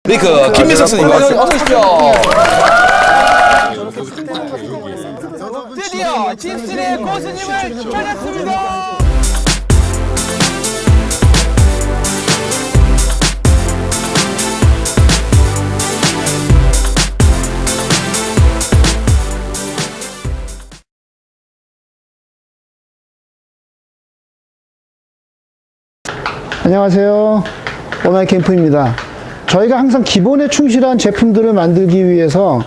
메이크 김민석 선생님 어서 오십시오. 드디어 집순의 고수님을 찾았습니다. 안녕하세요. 오마이 캠프입니다. 저희가 항상 기본에 충실한 제품들을 만들기 위해서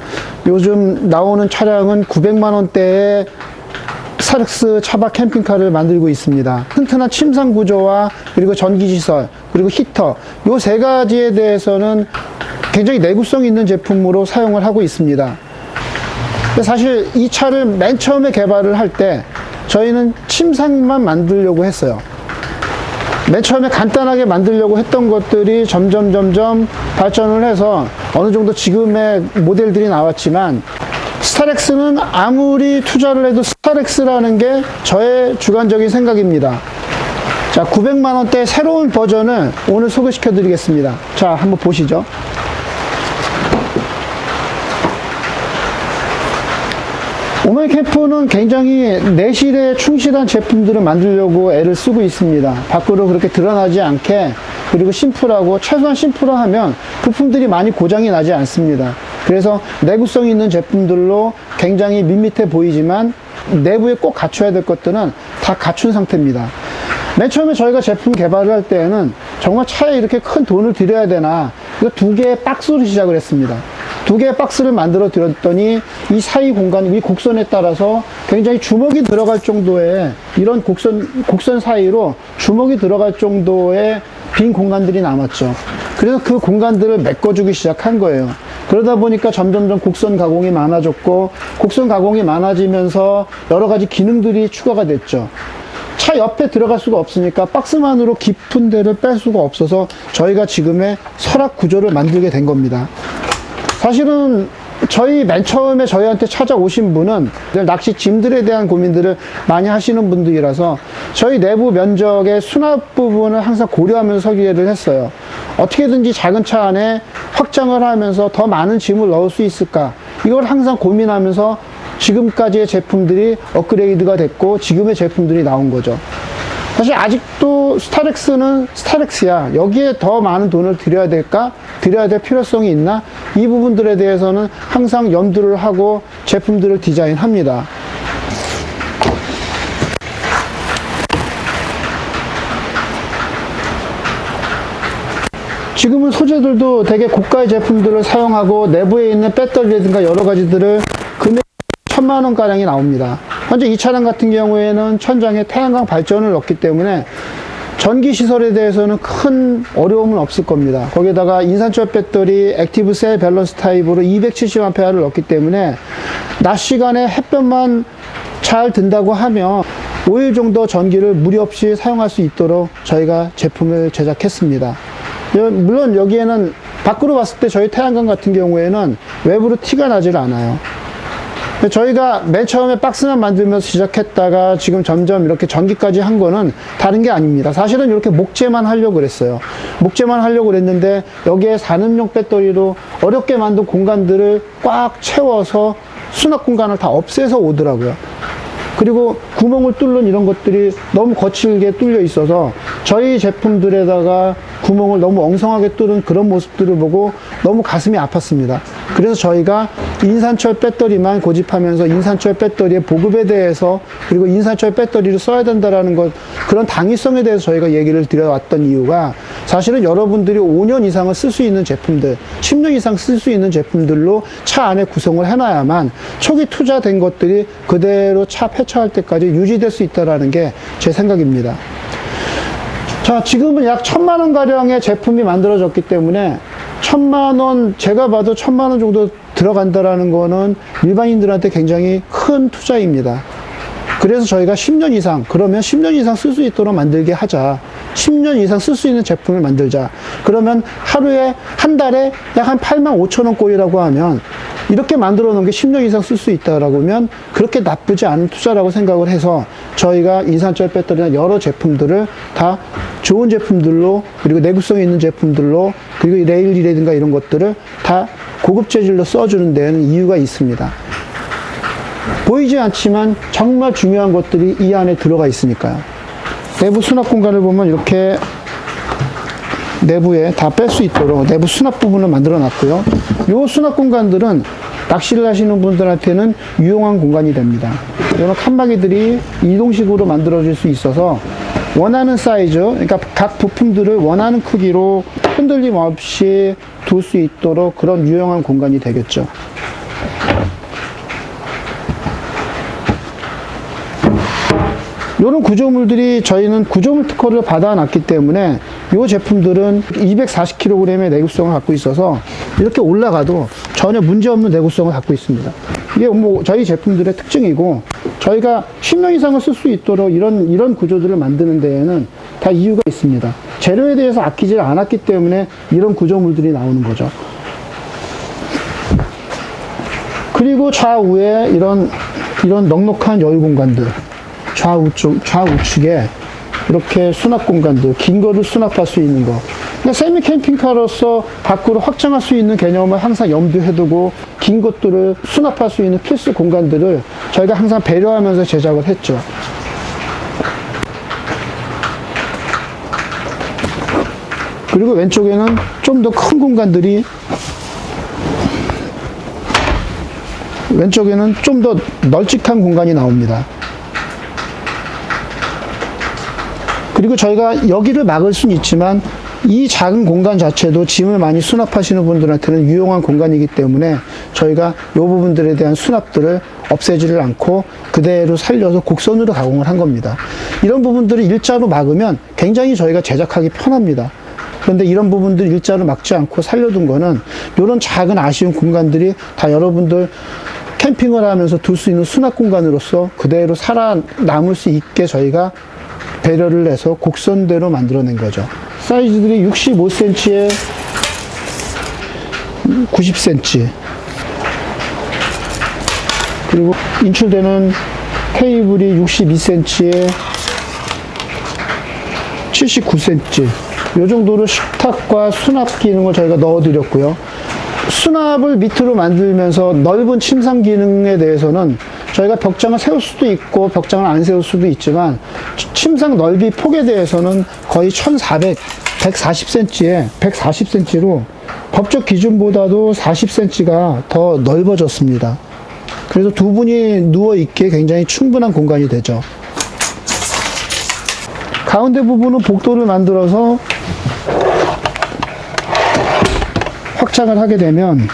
요즘 나오는 차량은 900만 원대의 스타렉스 차박 캠핑카를 만들고 있습니다. 튼튼한 침상 구조와 그리고 전기시설 그리고 히터 요 세 가지에 대해서는 굉장히 내구성 있는 제품으로 사용을 하고 있습니다. 사실 이 차를 맨 처음에 개발을 할 때 저희는 침상만 만들려고 했어요. 맨 처음에 간단하게 만들려고 했던 것들이 점점 발전을 해서 어느 정도 지금의 모델들이 나왔지만 스타렉스는 아무리 투자를 해도 스타렉스라는 게 저의 주관적인 생각입니다. 자, 900만 원대 새로운 버전을 오늘 소개시켜 드리겠습니다. 자, 한번 보시죠. 오마이 캠프는 굉장히 내실에 충실한 제품들을 만들려고 애를 쓰고 있습니다. 밖으로 그렇게 드러나지 않게, 그리고 심플하고, 최소한 심플하면 부품들이 많이 고장이 나지 않습니다. 그래서 내구성 있는 제품들로 굉장히 밋밋해 보이지만 내부에 꼭 갖춰야 될 것들은 다 갖춘 상태입니다. 맨 처음에 저희가 제품 개발을 할 때에는 정말 차에 이렇게 큰 돈을 들여야 되나, 이거 두 개의 박스로 시작을 했습니다. 두 개의 박스를 만들어 드렸더니 이 사이 공간, 이 곡선에 따라서 굉장히 주먹이 들어갈 정도의 이런 곡선 사이로 주먹이 들어갈 정도의 빈 공간들이 남았죠. 그래서 그 공간들을 메꿔주기 시작한 거예요. 그러다 보니까 점점 곡선 가공이 많아졌고, 곡선 가공이 많아지면서 여러 가지 기능들이 추가가 됐죠. 차 옆에 들어갈 수가 없으니까 박스만으로 깊은 데를 뺄 수가 없어서 저희가 지금의 설악 구조를 만들게 된 겁니다. 사실은 저희 맨 처음에 저희한테 찾아오신 분은 낚시 짐들에 대한 고민들을 많이 하시는 분들이라서 저희 내부 면적의 수납 부분을 항상 고려하면서 설계를 했어요. 어떻게든지 작은 차 안에 확장을 하면서 더 많은 짐을 넣을 수 있을까, 이걸 항상 고민하면서 지금까지의 제품들이 업그레이드가 됐고 지금의 제품들이 나온 거죠. 사실 아직도 스타렉스는 스타렉스야, 여기에 더 많은 돈을 들여야 될까? 들여야 될 필요성이 있나? 이 부분들에 대해서는 항상 염두를 하고 제품들을 디자인합니다. 지금은 소재들도 되게 고가의 제품들을 사용하고 내부에 있는 배터리라든가 여러 가지들을 금액 1000만 원 가량이 나옵니다. 현재 이 차량 같은 경우에는 천장에 태양광 발전을 넣기 때문에 전기 시설에 대해서는 큰 어려움은 없을 겁니다. 거기에다가 인산철 배터리 액티브 셀 밸런스 타입으로 270A를 넣기 때문에 낮 시간에 햇볕만 잘 든다고 하면 5일 정도 전기를 무리 없이 사용할 수 있도록 저희가 제품을 제작했습니다. 물론 여기에는 밖으로 봤을 때 저희 태양광 같은 경우에는 외부로 티가 나질 않아요. 저희가 맨 처음에 박스만 만들면서 시작했다가 지금 점점 이렇게 전기까지 한 거는 다른 게 아닙니다. 사실은 이렇게 목재만 하려고 그랬어요. 목재만 하려고 그랬는데 여기에 산업용 배터리로 어렵게 만든 공간들을 꽉 채워서 수납 공간을 다 없애서 오더라고요. 그리고 구멍을 뚫는 이런 것들이 너무 거칠게 뚫려 있어서 저희 제품들에다가 구멍을 너무 엉성하게 뚫은 그런 모습들을 보고 너무 가슴이 아팠습니다. 그래서 저희가 인산철 배터리만 고집하면서 인산철 배터리의 보급에 대해서, 그리고 인산철 배터리를 써야 된다라는 것, 그런 당위성에 대해서 저희가 얘기를 드려왔던 이유가, 사실은 여러분들이 5년 이상을 쓸 수 있는 제품들, 10년 이상 쓸 수 있는 제품들로 차 안에 구성을 해놔야만 초기 투자된 것들이 그대로 차 폐차할 때까지 유지될 수 있다는 게 제 생각입니다. 자, 지금은 약 1000만 원 가량의 제품이 만들어졌기 때문에 1000만 원, 제가 봐도 1000만 원 정도 들어간다라는 거는 일반인들한테 굉장히 큰 투자입니다. 그래서 저희가 10년 이상, 그러면 10년 이상 쓸 수 있도록 만들게 하자. 10년 이상 쓸 수 있는 제품을 만들자. 그러면 하루에, 한 달에 약 한 85,000원 꼴이라고 하면 이렇게 만들어 놓은 게 10년 이상 쓸 수 있다라고 하면 그렇게 나쁘지 않은 투자라고 생각을 해서 저희가 인산철 배터리나 여러 제품들을 다 좋은 제품들로, 그리고 내구성 있는 제품들로, 그리고 레일이라든가 이런 것들을 다 고급 재질로 써주는 데에는 이유가 있습니다. 보이지 않지만 정말 중요한 것들이 이 안에 들어가 있으니까요. 내부 수납 공간을 보면 이렇게 내부에 다 뺄 수 있도록 내부 수납 부분을 만들어 놨고요. 이 수납 공간들은 낚시를 하시는 분들한테는 유용한 공간이 됩니다. 이런 칸막이들이 이동식으로 만들어질 수 있어서 원하는 사이즈, 그러니까 각 부품들을 원하는 크기로 흔들림 없이 둘 수 있도록 그런 유용한 공간이 되겠죠. 이런 구조물들이 저희는 구조물 특허를 받아놨기 때문에 이 제품들은 240kg의 내구성을 갖고 있어서 이렇게 올라가도 전혀 문제없는 내구성을 갖고 있습니다. 이게 뭐 저희 제품들의 특징이고, 저희가 10년 이상을 쓸 수 있도록 이런 구조들을 만드는 데에는 다 이유가 있습니다. 재료에 대해서 아끼지 않았기 때문에 이런 구조물들이 나오는 거죠. 그리고 좌우에 이런 넉넉한 여유 공간들, 좌우측에 이렇게 수납 공간들, 긴 거를 수납할 수 있는 거. 그러니까 세미 캠핑카로서 밖으로 확장할 수 있는 개념을 항상 염두해 두고 긴 것들을 수납할 수 있는 필수 공간들을 저희가 항상 배려하면서 제작을 했죠. 그리고 왼쪽에는 좀 더 큰 공간들이, 왼쪽에는 좀 더 널찍한 공간이 나옵니다. 그리고 저희가 여기를 막을 수는 있지만 이 작은 공간 자체도 짐을 많이 수납하시는 분들한테는 유용한 공간이기 때문에 저희가 이 부분들에 대한 수납들을 없애지를 않고 그대로 살려서 곡선으로 가공을 한 겁니다. 이런 부분들을 일자로 막으면 굉장히 저희가 제작하기 편합니다. 그런데 이런 부분들 일자로 막지 않고 살려둔 거는 이런 작은 아쉬운 공간들이 다 여러분들 캠핑을 하면서 둘 수 있는 수납 공간으로서 그대로 살아남을 수 있게 저희가 배려를 해서 곡선대로 만들어낸 거죠. 사이즈들이 65cm에 90cm, 그리고 인출되는 테이블이 62cm에 79cm, 이 정도로 식탁과 수납 기능을 저희가 넣어드렸고요. 수납을 밑으로 만들면서 넓은 침상 기능에 대해서는 저희가 벽장을 세울 수도 있고 벽장을 안 세울 수도 있지만 침상 넓이 폭에 대해서는 거의 140cm에 140cm로 법적 기준보다도 40cm가 더 넓어졌습니다. 그래서 두 분이 누워있기에 굉장히 충분한 공간이 되죠. 가운데 부분은 복도를 만들어서 확장을 하게 되면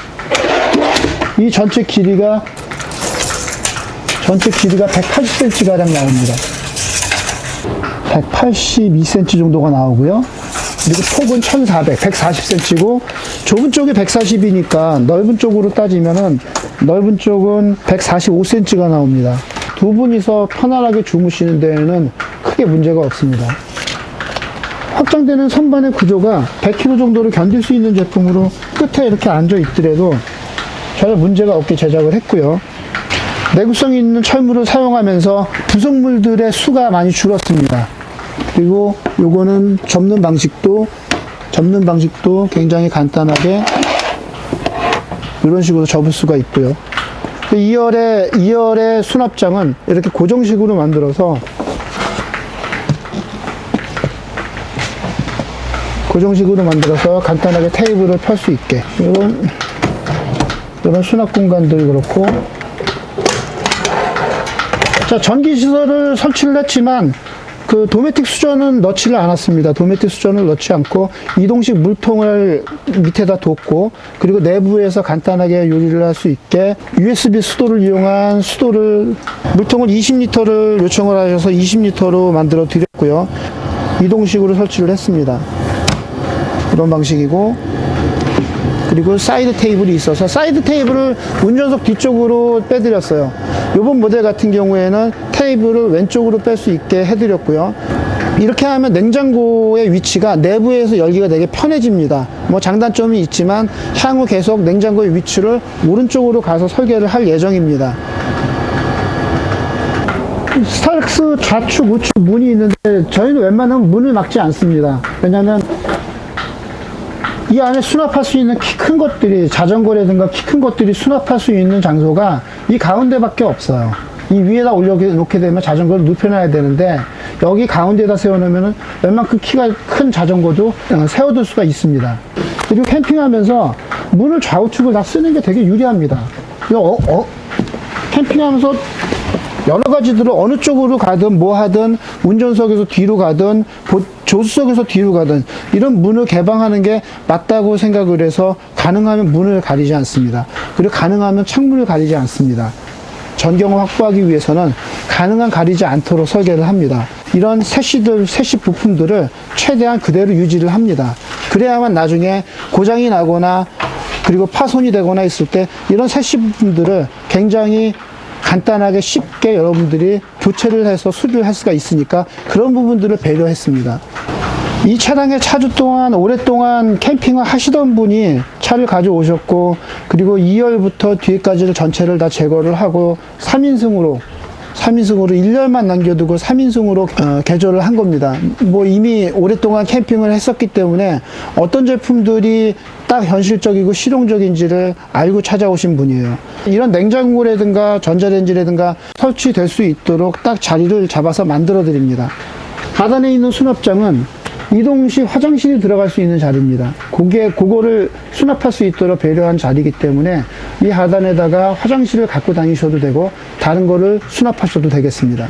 이 전체 길이가 180cm가량 나옵니다. 182cm 정도가 나오고요. 그리고 폭은 140cm고 좁은 쪽이 140이니까 넓은 쪽으로 따지면은 넓은 쪽은 145cm가 나옵니다. 두 분이서 편안하게 주무시는 데에는 크게 문제가 없습니다. 확장되는 선반의 구조가 100kg 정도를 견딜 수 있는 제품으로 끝에 이렇게 앉아 있더라도 전혀 문제가 없게 제작을 했고요. 내구성 있는 철물을 사용하면서 부속물들의 수가 많이 줄었습니다. 그리고 요거는 접는 방식도 굉장히 간단하게 이런 식으로 접을 수가 있고요. 2열의 수납장은 이렇게 고정식으로 만들어서 간단하게 테이블을 펼 수 있게, 이런 수납 공간들이 그렇고, 자, 전기시설을 설치를 했지만 그 도메틱 수전은 넣지를 않았습니다. 도메틱 수전을 넣지 않고 이동식 물통을 밑에다 뒀고, 그리고 내부에서 간단하게 요리를 할 수 있게 USB 수도를 이용한 물통을 20L를 요청을 하셔서 20L로 만들어 드렸고요. 이동식으로 설치를 했습니다. 이런 방식이고, 그리고 사이드 테이블이 있어서 사이드 테이블을 운전석 뒤쪽으로 빼드렸어요. 이번 모델 같은 경우에는 테이블을 왼쪽으로 뺄 수 있게 해드렸고요. 이렇게 하면 냉장고의 위치가 내부에서 열기가 되게 편해집니다. 뭐 장단점이 있지만 향후 계속 냉장고의 위치를 오른쪽으로 가서 설계를 할 예정입니다. 스타렉스 좌측 우측 문이 있는데 저희는 웬만하면 문을 막지 않습니다. 왜냐하면 이 안에 수납할 수 있는 키 큰 것들이, 자전거라든가 키 큰 것들이 수납할 수 있는 장소가 이 가운데밖에 없어요. 이 위에다 올려놓게 되면 자전거를 눕혀놔야 되는데 여기 가운데다 세워놓으면 웬만큼 키가 큰 자전거도 세워둘 수가 있습니다. 그리고 캠핑하면서 문을 좌우측을 다 쓰는 게 되게 유리합니다. 캠핑하면서 여러 가지들을 어느 쪽으로 가든 뭐 하든 운전석에서 뒤로 가든 조수석에서 뒤로 가든 이런 문을 개방하는 게 맞다고 생각을 해서 가능하면 문을 가리지 않습니다. 그리고 가능하면 창문을 가리지 않습니다. 전경을 확보하기 위해서는 가능한 가리지 않도록 설계를 합니다. 이런 세시 부품들을 최대한 그대로 유지를 합니다. 그래야만 나중에 고장이 나거나 그리고 파손이 되거나 있을 때 이런 세시 부품들을 굉장히 간단하게 쉽게 여러분들이 교체를 해서 수리를 할 수가 있으니까 그런 부분들을 배려했습니다. 이 차량의 차주 동안 오랫동안 캠핑을 하시던 분이 차를 가져오셨고, 그리고 2열부터 뒤에까지를 전체를 다 제거를 하고 3인승으로 1년만 남겨두고 3인승으로 개조를 한 겁니다. 뭐 이미 오랫동안 캠핑을 했었기 때문에 어떤 제품들이 딱 현실적이고 실용적인지를 알고 찾아오신 분이에요. 이런 냉장고라든가 전자레인지라든가 설치될 수 있도록 딱 자리를 잡아서 만들어 드립니다. 하단에 있는 수납장은 이동 시 화장실이 들어갈 수 있는 자리입니다. 그거를 수납할 수 있도록 배려한 자리이기 때문에 이 하단에다가 화장실을 갖고 다니셔도 되고 다른 거를 수납하셔도 되겠습니다.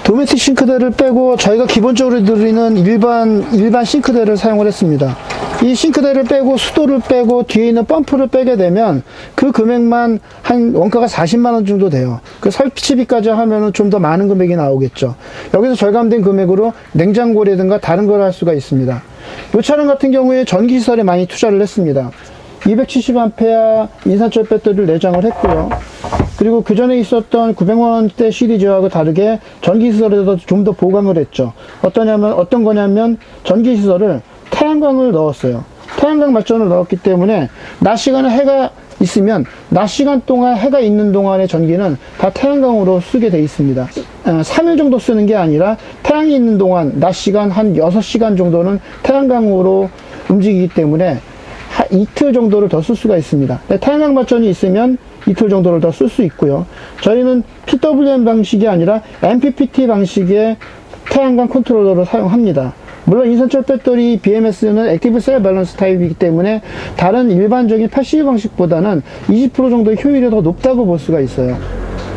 도메틱 싱크대를 빼고 저희가 기본적으로 드리는 일반 싱크대를 사용을 했습니다. 이 싱크대를 빼고 수도를 빼고 뒤에 있는 펌프를 빼게 되면 그 금액만 한 원가가 40만 원 정도 돼요. 그 설치비까지 하면은 좀 더 많은 금액이 나오겠죠. 여기서 절감된 금액으로 냉장고라든가 다른 걸 할 수가 있습니다. 이 차량 같은 경우에 전기시설에 많이 투자를 했습니다. 270A 인산철 배터리를 내장을 했고요. 그리고 그 전에 있었던 900만원대 시리즈하고 다르게 전기시설에도 좀 더 보강을 했죠. 어떤 거냐면 전기시설을 태양광을 넣었어요. 태양광 발전을 넣었기 때문에 낮 시간에 해가 있으면 낮 시간 동안 해가 있는 동안의 전기는 다 태양광으로 쓰게 되어 있습니다. 3일 정도 쓰는 게 아니라 태양이 있는 동안 낮 시간 한 6시간 정도는 태양광으로 움직이기 때문에 이틀 정도를 더 쓸 수가 있습니다. 태양광 발전이 있으면 이틀 정도를 더 쓸 수 있고요. 저희는 PWM 방식이 아니라 MPPT 방식의 태양광 컨트롤러를 사용합니다. 물론 인산철 배터리 BMS는 액티브 셀 밸런스 타입이기 때문에 다른 일반적인 패시브 방식보다는 20% 정도의 효율이 더 높다고 볼 수가 있어요.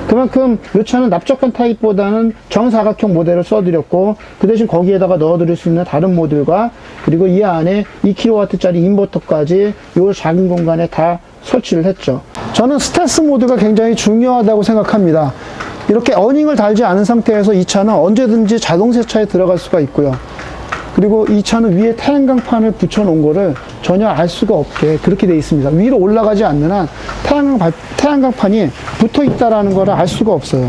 그만큼 이 차는 납작한 타입보다는 정사각형 모델을 써드렸고, 그 대신 거기에다가 넣어드릴 수 있는 다른 모듈과 그리고 이 안에 2kW짜리 인버터까지 이 작은 공간에 다 설치를 했죠. 저는 스텔스 모드가 굉장히 중요하다고 생각합니다. 이렇게 어닝을 달지 않은 상태에서 이 차는 언제든지 자동 세차에 들어갈 수가 있고요. 그리고 이 차는 위에 태양광판을 붙여놓은 거를 전혀 알 수가 없게 그렇게 되어 있습니다. 위로 올라가지 않는 한 태양광판이 붙어 있다라는 거를 알 수가 없어요.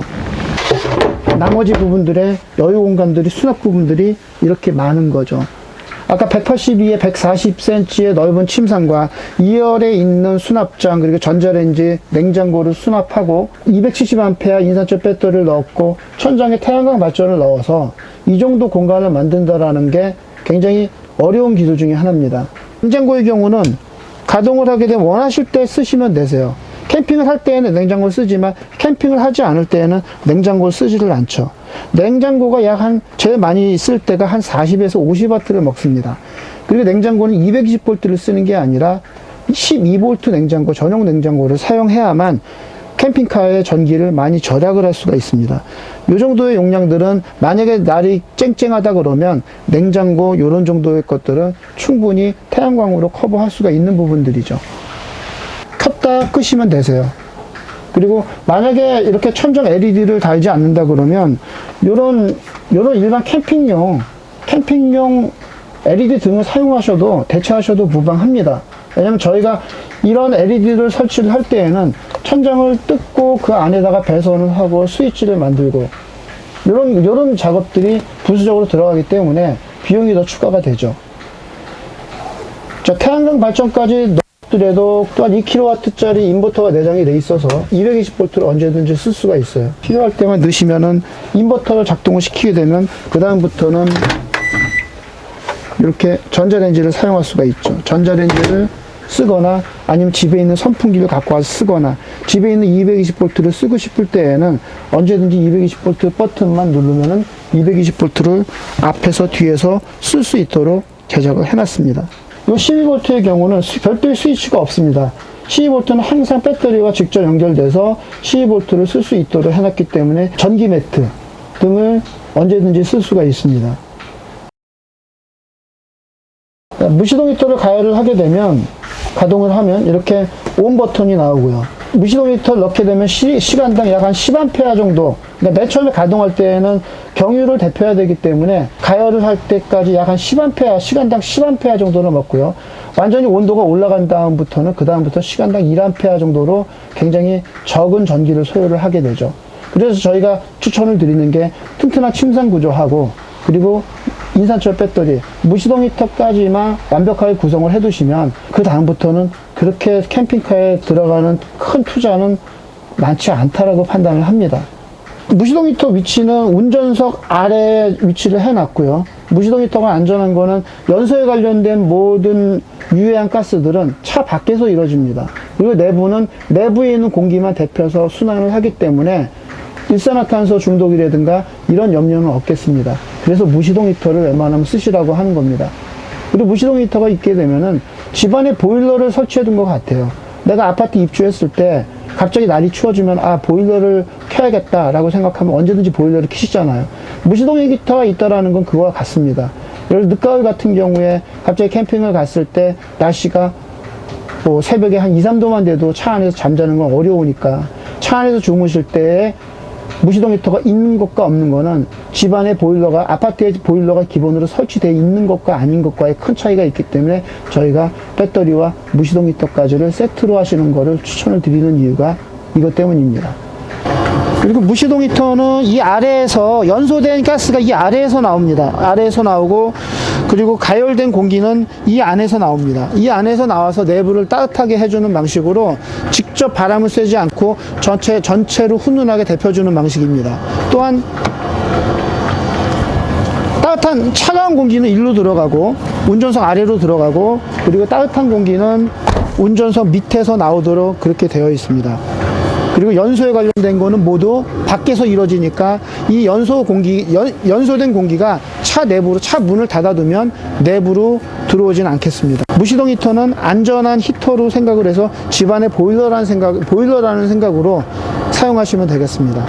나머지 부분들의 여유 공간들이, 수납 부분들이 이렇게 많은 거죠. 아까 182에 140cm의 넓은 침상과 2열에 있는 수납장, 그리고 전자레인지, 냉장고를 수납하고 270A 인산철 배터리를 넣었고 천장에 태양광 발전을 넣어서 이 정도 공간을 만든다라는 게 굉장히 어려운 기술 중에 하나입니다. 냉장고의 경우는 가동을 하게 되면 원하실 때 쓰시면 되세요. 캠핑을 할 때에는 냉장고를 쓰지만 캠핑을 하지 않을 때에는 냉장고를 쓰지를 않죠. 냉장고가 제일 많이 쓸 때가 한 40에서 50W를 먹습니다. 그리고 냉장고는 220V를 쓰는 게 아니라 12V 냉장고, 전용 냉장고를 사용해야만 캠핑카의 전기를 많이 절약을 할 수가 있습니다. 이 정도의 용량들은 만약에 날이 쨍쨍하다 그러면 냉장고 이런 정도의 것들은 충분히 태양광으로 커버할 수가 있는 부분들이죠. 켰다 끄시면 되세요. 그리고 만약에 이렇게 천정 LED를 달지 않는다 그러면 요런 일반 캠핑용 LED 등을 사용하셔도 대체하셔도 무방합니다. 왜냐면 저희가 이런 LED를 설치를 할 때에는 천장을 뜯고 그 안에다가 배선을 하고 스위치를 만들고 이런 작업들이 부수적으로 들어가기 때문에 비용이 더 추가가 되죠. 자, 태양광 발전까지 넣더라도 또한 2kW짜리 인버터가 내장이 돼 있어서 220V를 언제든지 쓸 수가 있어요. 필요할 때만 넣으시면은 인버터를 작동을 시키게 되면 그 다음부터는 이렇게 전자레인지를 사용할 수가 있죠. 전자레인지를 쓰거나 아니면 집에 있는 선풍기를 갖고 와서 쓰거나 집에 있는 220V를 쓰고 싶을 때에는 언제든지 220V 버튼만 누르면은 220V를 앞에서 뒤에서 쓸 수 있도록 제작을 해놨습니다. 이 12V의 경우는 별도의 스위치가 없습니다. 12V는 항상 배터리와 직접 연결돼서 12V를 쓸 수 있도록 해놨기 때문에 전기 매트 등을 언제든지 쓸 수가 있습니다. 무시동 히터를 가열을 하게 되면 가동을 하면 이렇게 온 버튼이 나오고요. 무시동 히터를 넣게 되면 시간당 약 한 10A 정도, 그러니까 맨 처음에 가동할 때에는 경유를 대표해야 되기 때문에 가열을 할 때까지 약 한 10A, 시간당 10A 정도를 먹고요. 완전히 온도가 올라간 다음부터는 그 다음부터 시간당 1A 정도로 굉장히 적은 전기를 소요를 하게 되죠. 그래서 저희가 추천을 드리는 게 튼튼한 침상 구조하고 그리고 인산철 배터리, 무시동 히터까지만 완벽하게 구성을 해두시면 그 다음부터는 그렇게 캠핑카에 들어가는 큰 투자는 많지 않다라고 판단을 합니다. 무시동 히터 위치는 운전석 아래에 위치를 해놨고요. 무시동 히터가 안전한 거는 연소에 관련된 모든 유해한 가스들은 차 밖에서 이루어집니다. 그리고 내부는 내부에 있는 공기만 데펴서 순환을 하기 때문에 일산화탄소 중독이라든가 이런 염려는 없겠습니다. 그래서 무시동 히터를 웬만하면 쓰시라고 하는 겁니다. 그리고 무시동 히터가 있게 되면은 집안에 보일러를 설치해 둔 것 같아요. 내가 아파트 입주했을 때 갑자기 날이 추워지면 보일러를 켜야겠다라고 생각하면 언제든지 보일러를 켜시잖아요. 무시동 히터가 있다라는 건 그거와 같습니다. 예를 들어 늦가을 같은 경우에 갑자기 캠핑을 갔을 때 날씨가 뭐 새벽에 한 2, 3도만 돼도 차 안에서 잠자는 건 어려우니까 차 안에서 주무실 때 무시동 히터가 있는 것과 없는 거는 집안의 보일러가, 아파트의 보일러가 기본으로 설치되어 있는 것과 아닌 것과의 큰 차이가 있기 때문에 저희가 배터리와 무시동 히터까지를 세트로 하시는 거를 추천을 드리는 이유가 이것 때문입니다. 그리고 무시동 히터는 이 아래에서 연소된 가스가 이 아래에서 나옵니다. 아래에서 나오고 그리고 가열된 공기는 이 안에서 나옵니다. 이 안에서 나와서 내부를 따뜻하게 해주는 방식으로 직접 바람을 쐬지 않고 전체로 훈훈하게 데펴주는 방식입니다. 또한 따뜻한 차가운 공기는 일로 들어가고 운전석 아래로 들어가고 그리고 따뜻한 공기는 운전석 밑에서 나오도록 그렇게 되어 있습니다. 그리고 연소에 관련된 거는 모두 밖에서 이루어지니까 이 연소된 공기가 차 내부로, 차 문을 닫아두면 내부로 들어오진 않겠습니다. 무시동 히터는 안전한 히터로 생각을 해서 집안에 보일러라는 생각으로 사용하시면 되겠습니다.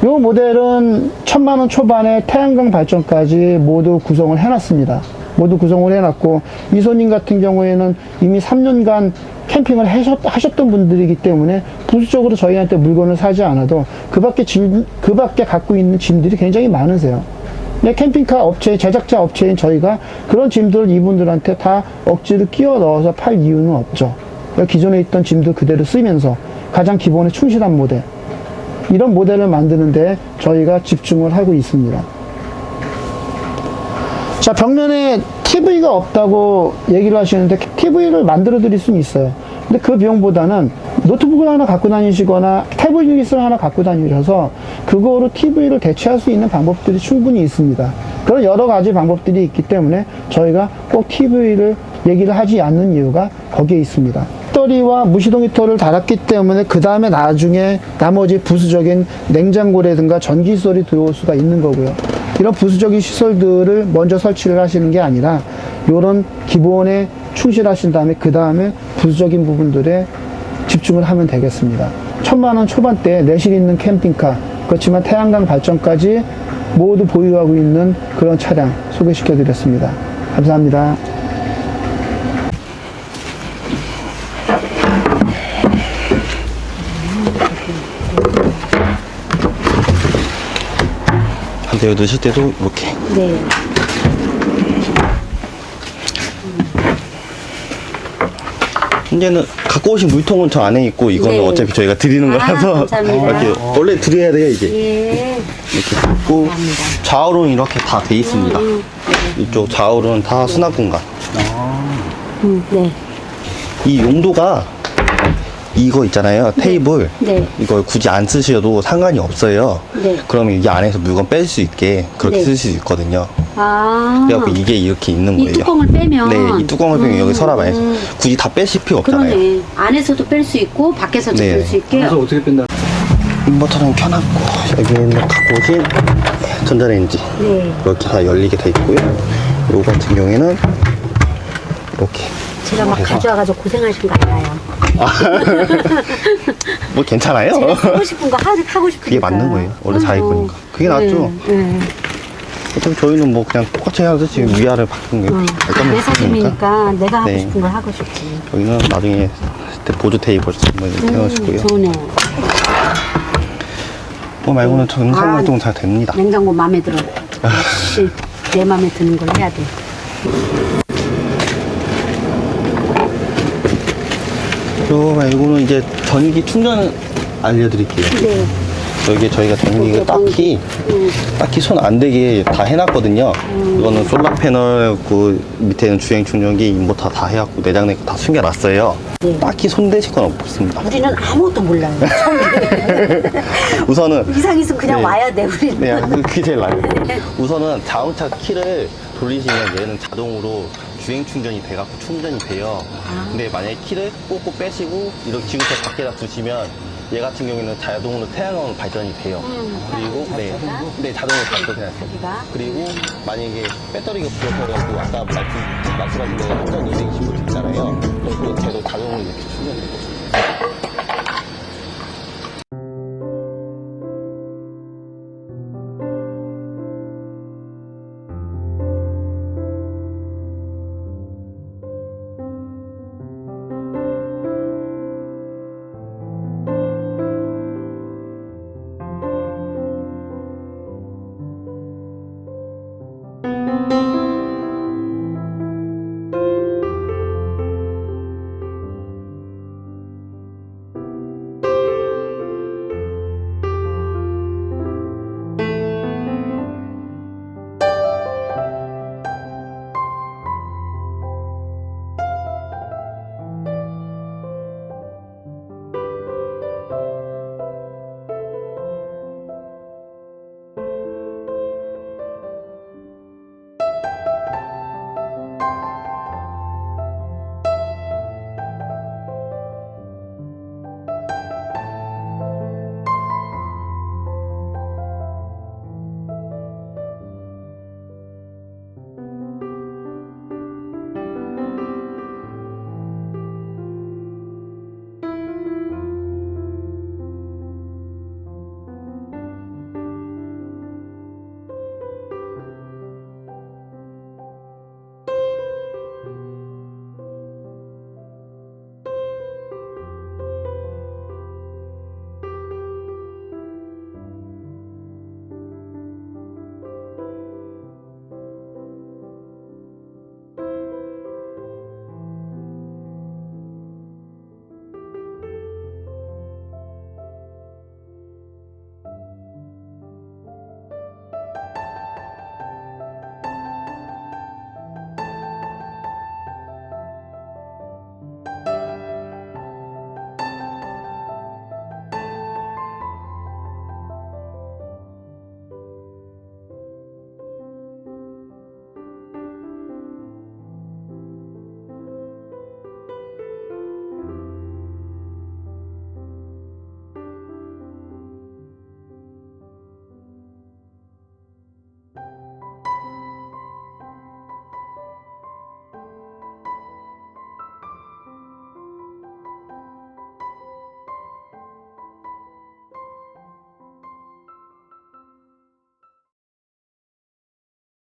이 모델은 1000만원 초반에 태양광 발전까지 모두 구성을 해놨습니다. 모두 구성을 해놨고 이소님 같은 경우에는 이미 3년간 캠핑을 하셨던 분들이기 때문에 부수적으로 저희한테 물건을 사지 않아도 그 밖에 갖고 있는 짐들이 굉장히 많으세요. 캠핑카 업체, 제작자 업체인 저희가 그런 짐들을 이분들한테 다 억지로 끼워 넣어서 팔 이유는 없죠. 기존에 있던 짐들 그대로 쓰면서 가장 기본에 충실한 모델, 이런 모델을 만드는데 저희가 집중을 하고 있습니다. 자, 벽면에 TV가 없다고 얘기를 하시는데 TV를 만들어 드릴 수는 있어요. 근데 그 비용보다는 노트북을 하나 갖고 다니시거나 태블릿을 하나 갖고 다니셔서 그거로 TV를 대체할 수 있는 방법들이 충분히 있습니다. 그런 여러 가지 방법들이 있기 때문에 저희가 꼭 TV를 얘기를 하지 않는 이유가 거기에 있습니다. 배터리와 무시동 히터를 달았기 때문에 그 다음에 나중에 나머지 부수적인 냉장고라든가 전기시설이 들어올 수가 있는 거고요. 이런 부수적인 시설들을 먼저 설치를 하시는 게 아니라 이런 기본에 충실하신 다음에 그 다음에 부수적인 부분들에 집중을 하면 되겠습니다. 1000만원 초반대에 내실 있는 캠핑카, 그렇지만 태양광 발전까지 모두 보유하고 있는 그런 차량 소개시켜 드렸습니다. 감사합니다. 반대로 넣으실 때도 이렇게. 네. 현재는 갖고 오신 물통은 저 안에 있고 이거는 네. 어차피 저희가 드리는 거라서 감사합니다. 이렇게 원래 드려야 돼요 이게. 예. 이렇게 있고 좌우로는 이렇게 다 돼 있습니다. 이쪽 좌우로는 다 수납 공간. 네. 이 용도가 이거 있잖아요 테이블. 네. 이걸 굳이 안 쓰셔도 상관이 없어요. 네. 그러면 이 안에서 물건 뺄 수 있게 그렇게 네. 쓸 수 있거든요. 아. 그래갖고 이게 이렇게 있는 이 거예요. 뚜껑을 빼면. 네, 이 뚜껑을 빼면 여기 서랍 안에서 굳이 다 빼실 필요 없잖아요. 그러네. 안에서도 뺄 수 있고, 밖에서도 네. 뺄 수 있게. 어떻게 뺀다? 인버터는 켜놨고 여기는 갖고 오신 전자레인지 네. 이렇게 다 열리게 돼 있고요. 요 같은 경우에는 이렇게 제가 막 해서- 가져와가지고 고생하신 거 알아요. 뭐 괜찮아요? 제가 하고 싶은 거 하고 싶으니까. 그게 맞는 거예요. 원래 자기 거니까. 그게 낫죠. 네. 어차피 저희는 뭐 그냥 똑같이 해야지 지금 위아래 바꾼 게 내 잠깐만 사심이니까 내가 하고 네. 싶은 걸 하고 싶지. 여기는 나중에 보조 테이블 한번 해놓으시고요. 좋네. 뭐 말고는 저는 아, 생활동 잘 됩니다. 냉장고 마음에 들어. 역시 내 마음에 드는 걸 해야 돼. 요 말고는 이제 전기 충전 알려드릴게요. 네. 여기 저희가 전기가 딱히 손 안 대게 다 해놨거든요. 이거는 솔라 패널, 그 밑에는 주행 충전기, 인버터 다 해갖고 내장 내고 다 숨겨놨어요. 네. 딱히 손 대실 건 없습니다. 우리는 아무것도 몰라요. 우선은 이상 있으면 그냥 네. 와야 돼, 우리는. 네, 그게 제일 나아요. 우선은 자동차 키를 돌리시면 얘는 자동으로 주행 충전이 돼갖고 충전이 돼요. 근데 만약에 키를 꽂고 빼시고 이렇게 지금부터 밖에다 두시면 얘 같은 경우에는 자동으로 태양광으로 발전이 돼요. 그리고 네, 자동으로 발전해놨어요. 여기가? 그리고 만약에 배터리가 부족해가지고 아까 말씀하신 대로 한전 220V 있잖아요. 그럼 걔도 자동으로 이렇게 충전되고.